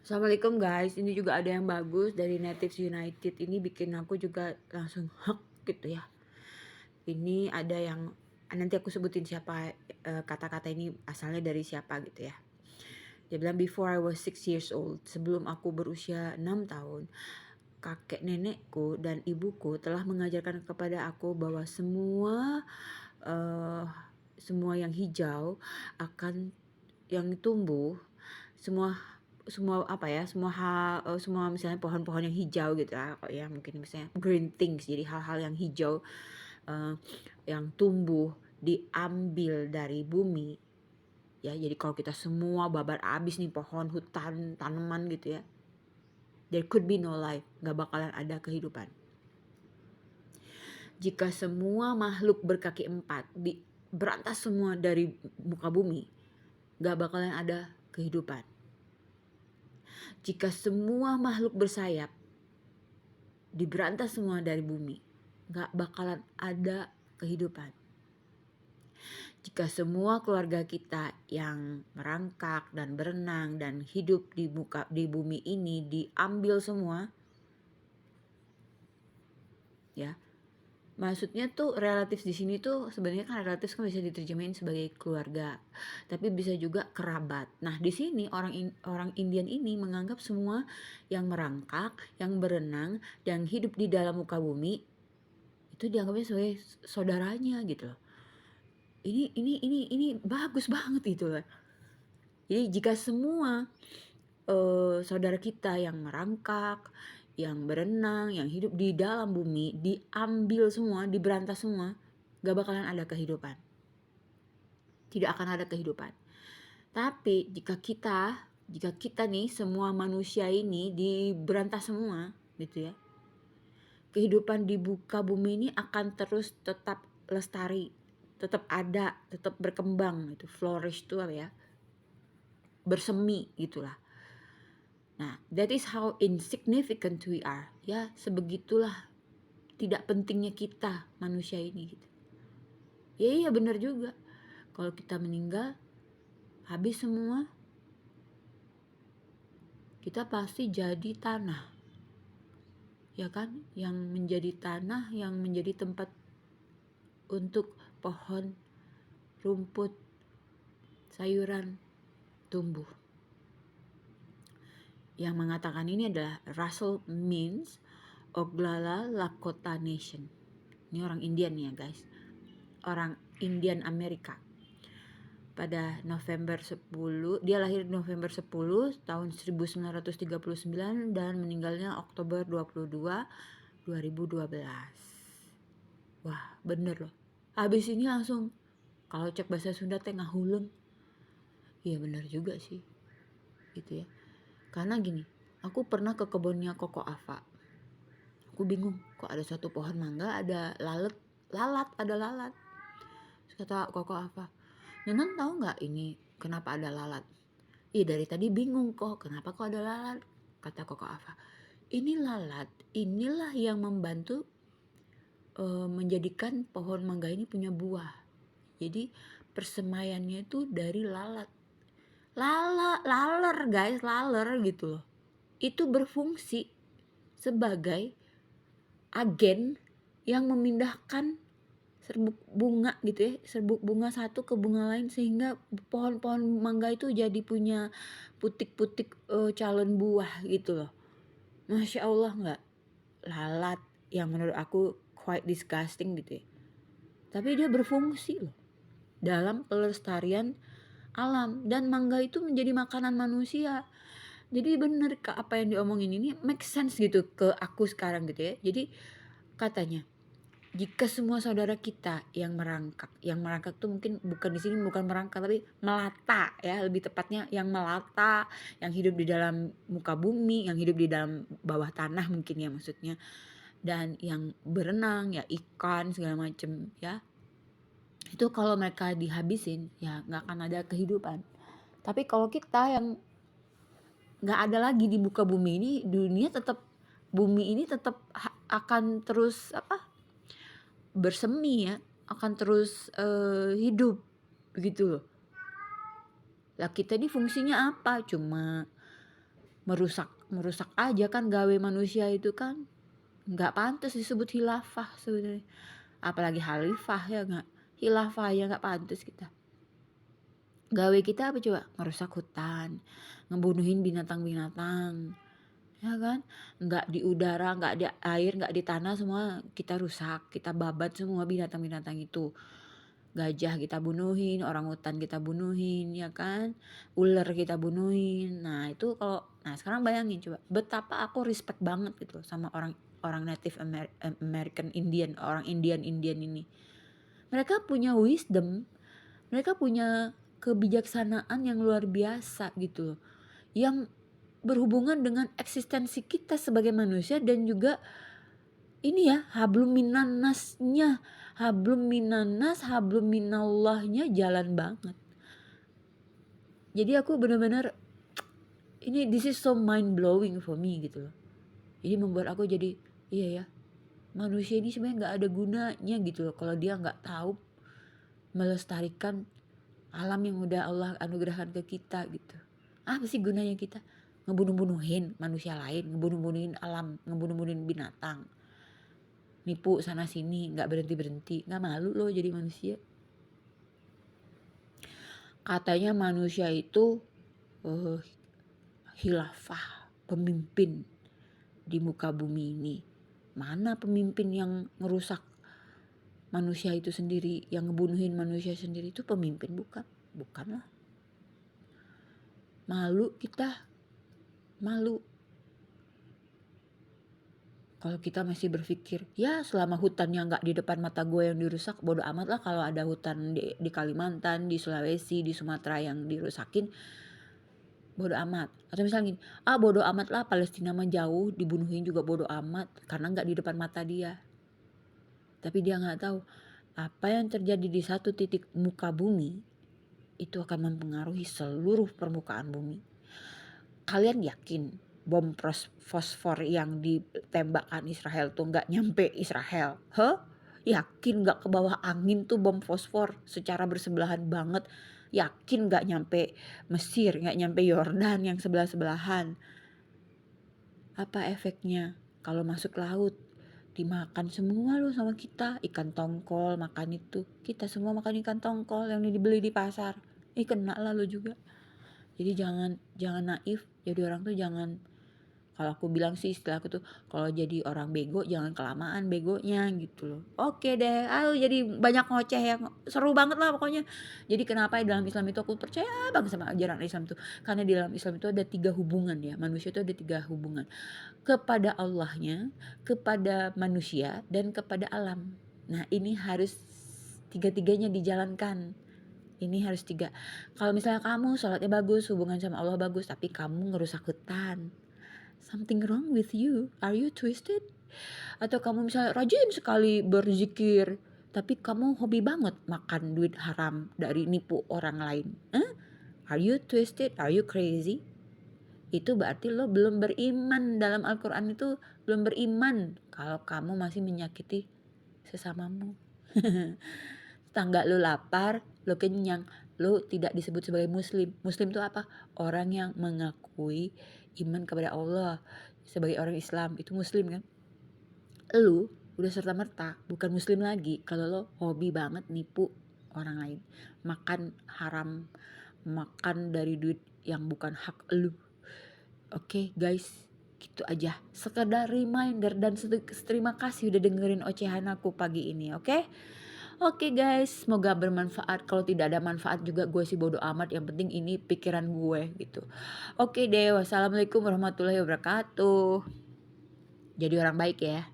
Assalamualaikum guys, ini juga ada yang bagus dari Natives United, ini bikin aku juga langsung hek gitu ya. Ini ada yang nanti aku sebutin siapa, kata-kata ini asalnya dari siapa gitu ya. Dia bilang, "Before I was 6 years old," sebelum aku berusia 6 tahun, kakek nenekku dan ibuku telah mengajarkan kepada aku bahwa eee, semua yang hijau akan yang tumbuh, semua semua apa ya, semua misalnya pohon-pohon yang hijau gitu ya mungkin misalnya green things, jadi hal-hal yang hijau, eee, yang tumbuh diambil dari bumi ya. Jadi kalau kita semua babar abis nih pohon, hutan, tanaman gitu ya, there could be no life, nggak bakalan ada kehidupan. Jika semua makhluk berkaki empat berantas semua dari muka bumi, nggak bakalan ada kehidupan. Jika semua makhluk bersayap diberantas semua dari bumi, nggak bakalan ada kehidupan. Jika semua keluarga kita yang merangkak dan berenang dan hidup di bumi ini diambil semua, ya. Maksudnya tuh relatif di sini tuh sebenarnya kan relatif kan bisa diterjemahin sebagai keluarga, tapi bisa juga kerabat. Nah, di sini orang Indian ini menganggap semua yang merangkak, yang berenang, yang hidup di dalam muka bumi itu dianggapnya sebagai saudaranya gitu loh. Ini bagus banget gitu loh. Jadi jika semua saudara kita yang merangkak, yang berenang, yang hidup di dalam bumi diambil semua, diberantas semua, gak bakalan ada kehidupan. Tidak akan ada kehidupan. Tapi jika kita nih semua manusia ini diberantas semua gitu ya, kehidupan di muka bumi ini akan terus tetap lestari, tetap ada, tetap berkembang gitu. Flourish itu apa ya? Bersemi gitulah. Nah, that is how insignificant we are. Ya, sebegitulah tidak pentingnya kita manusia ini gitu. Ya iya benar juga. Kalau kita meninggal, habis semua, kita pasti jadi tanah. Ya kan? Yang menjadi tanah, yang menjadi tempat untuk pohon, rumput, sayuran tumbuh. Yang mengatakan ini adalah Russell Means, Oglala Lakota Nation. Ini orang Indian ya guys. Orang Indian Amerika. Pada November 10, dia lahir November 10 tahun 1939 dan meninggalnya Oktober 22, 2012. Wah, bener loh. Habis ini langsung kalau cek bahasa Sunda teh ngahuleng. Iya bener juga sih. Gitu ya. Karena gini, aku pernah ke kebunnya Koko Ava. Aku bingung, kok ada satu pohon mangga ada ada lalat. Terus kata Koko Ava, "Nenek tahu nggak ini kenapa ada lalat?" Ih, dari tadi bingung kenapa kok ada lalat? Kata Koko Ava. Ini lalat, inilah yang membantu menjadikan pohon mangga ini punya buah. Jadi persemaiannya itu dari lalat. Laler guys, laler gitu loh. Itu berfungsi sebagai agen yang memindahkan serbuk bunga gitu ya, serbuk bunga satu ke bunga lain sehingga pohon-pohon mangga itu jadi punya putik-putik calon buah gitu loh. Masya Allah nggak? Lalat yang menurut aku quite disgusting gitu ya. Tapi dia berfungsi loh dalam pelestarian alam dan mangga itu menjadi makanan manusia. Jadi bener apa yang diomongin ini make sense gitu ke aku sekarang gitu ya. Jadi katanya jika semua saudara kita yang merangkak tuh mungkin bukan di sini bukan merangkak tapi melata ya, lebih tepatnya yang melata, yang hidup di dalam muka bumi, yang hidup di dalam bawah tanah mungkin ya maksudnya, dan yang berenang ya ikan segala macem ya, itu kalau mereka dihabisin ya nggak akan ada kehidupan. Tapi kalau kita yang nggak ada lagi di muka bumi ini, bumi ini tetap akan terus bersemi ya, akan terus hidup begitu loh. Lah kita ini fungsinya apa? Cuma merusak aja kan gawe manusia itu kan nggak pantas disebut khilafah sebenarnya. Apalagi khalifah ya nggak, khilafah ya nggak pantas kita. Gawe kita apa coba? Ngerusak hutan, ngebunuhin binatang-binatang, ya kan? Nggak di udara, nggak di air, nggak di tanah, semua kita rusak, kita babat semua binatang-binatang itu. Gajah kita bunuhin, orang hutan kita bunuhin, ya kan? Ular kita bunuhin. Nah itu nah sekarang bayangin coba, betapa aku respect banget gitu sama orang Native American Indian, orang Indian ini. Mereka punya wisdom, mereka punya kebijaksanaan yang luar biasa gitu loh, yang berhubungan dengan eksistensi kita sebagai manusia, dan juga ini ya, hablum minannasnya, hablum minannas, hablum minallahnya jalan banget. Jadi aku benar-benar this is so mind blowing for me gitu loh. Jadi membuat aku jadi iya ya, manusia ini sebenarnya nggak ada gunanya gitu loh kalau dia nggak tahu melestarikan alam yang udah Allah anugerahkan ke kita gitu. Apa sih gunanya kita ngebunuh-bunuhin manusia lain, ngebunuh-bunuhin alam, ngebunuh-bunuhin binatang, nipu sana sini, nggak berhenti-berhenti, nggak malu loh jadi manusia. Katanya manusia itu khilafah, pemimpin di muka bumi ini. Mana pemimpin yang ngerusak manusia itu sendiri, yang ngebunuhin manusia sendiri itu pemimpin? Bukanlah. Malu kita, malu. Kalau kita masih berpikir, ya selama hutannya nggak di depan mata gue yang dirusak, bodo amat lah kalau ada hutan di Kalimantan, di Sulawesi, di Sumatera yang dirusakin, bodo amat. Atau misalnya gini, bodo amat lah Palestina mah jauh, dibunuhin juga bodo amat karena nggak di depan mata dia. Tapi dia nggak tahu apa yang terjadi di satu titik muka bumi itu akan mempengaruhi seluruh permukaan bumi. Kalian yakin bom fosfor yang ditembakkan Israel tuh nggak nyampe Israel? Yakin nggak ke bawah angin tuh bom fosfor secara bersebelahan banget? Yakin nggak nyampe Mesir, nggak nyampe Yordan yang sebelah-sebelahan? Apa efeknya kalau masuk laut? Dimakan semua loh sama kita. Ikan tongkol makan itu, kita semua makan ikan tongkol yang dibeli di pasar. Kena lah lo juga. Jadi jangan naif. Jadi orang tuh jangan, kalau aku bilang sih istilah aku tuh, kalau jadi orang bego jangan kelamaan begonya gitu loh. Oke deh, jadi banyak ngoceh yang seru banget lah pokoknya. Jadi kenapa dalam Islam itu aku percaya banget sama ajaran Islam tuh, karena di dalam Islam itu ada 3 hubungan ya. Manusia itu ada 3 hubungan, kepada Allahnya, kepada manusia, dan kepada alam. Nah ini harus 3-tiganya dijalankan. Ini harus 3. Kalau misalnya kamu sholatnya bagus, hubungan sama Allah bagus, tapi kamu ngerusak hutan, something wrong with you. Are you twisted? Atau kamu misalnya rajin sekali berzikir, tapi kamu hobi banget makan duit haram dari nipu orang lain. Are you twisted? Are you crazy? Itu berarti lo belum beriman. Dalam Al-Quran itu belum beriman kalau kamu masih menyakiti sesamamu. Tangga lo lapar, lo kenyang, lo tidak disebut sebagai muslim. Muslim itu apa? Orang yang mengakui iman kepada Allah. Sebagai orang Islam itu muslim kan. Lo udah serta-merta bukan muslim lagi kalau lo hobi banget nipu orang lain, makan haram, makan dari duit yang bukan hak lo. Oke guys, gitu aja, sekedar reminder dan terima kasih udah dengerin ocehan aku pagi ini. Oke guys, semoga bermanfaat. Kalau tidak ada manfaat juga gue sih bodo amat, yang penting ini pikiran gue gitu. Oke deh, wassalamualaikum warahmatullahi wabarakatuh. Jadi orang baik ya.